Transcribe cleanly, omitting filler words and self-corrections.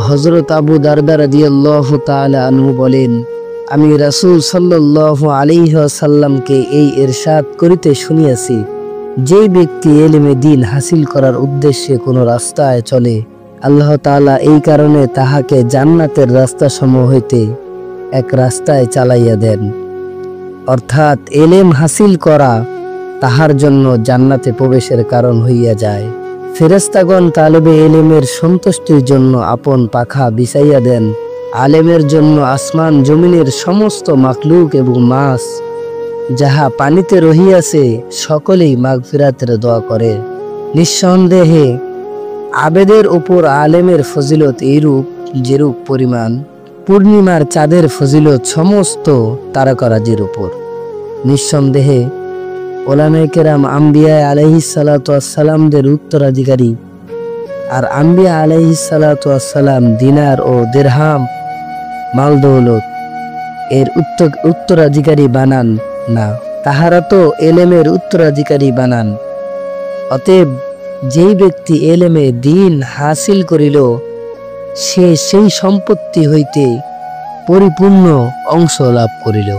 হযরত আবু দারদা রাদিয়াল্লাহু তাআলা আনহু বলেন, আমি রাসূল সাল্লাল্লাহু আলাইহি ওয়াসাল্লামকে এই ইরশাদ করিতে শুনিয়াছি, যে ব্যক্তি ইলমে দ্বীন হাসিল করার উদ্দেশ্যে কোনো রাস্তায় চলে, আল্লাহ তাআলা এই কারণে তাহাকে জান্নাতের রাস্তাসমূহ হইতে এক রাস্তায় চালাইয়া দেন। অর্থাৎ ইলম হাসিল করা তাহার জন্য জান্নাতে প্রবেশের কারণ হইয়া যায়। ফেরেশতাগণ তালেবে ইলমের সন্তুষ্টির জন্য আপন পাখা বিছাইয়া দেন। আলেমের জন্য আসমান জমিনের সমস্ত মাখলুক এবং মাছ যাহা পানিতে রহিয়াছে সকলেই মাগফিরাতের দোয়া করে। নিঃসন্দেহে আবেদের উপর আলেমের ফজিলত এইরূপ যেরূপ পরিমাণ পূর্ণিমার চাঁদের ফজিলত সমস্ত তারকারাজির উপর। নিঃসন্দেহে ওলামায়ে কেরাম আম্বিয়া আলাইহিস সালাতু ওয়াস সালামদের উত্তরাধিকারী, আর আম্বিয়া আলাইহিস সালাতু ওয়াস সালাম দিনার ও দিরহাম মাল দৌলত এর উত্তরাধিকারী বানান না, তাহারা তো এলেমের উত্তরাধিকারী বানান। অতএব যেই ব্যক্তি এলেমে দ্বীন হাসিল করিল, সে সেই সম্পত্তি হইতে পরিপূর্ণ অংশ লাভ করিল।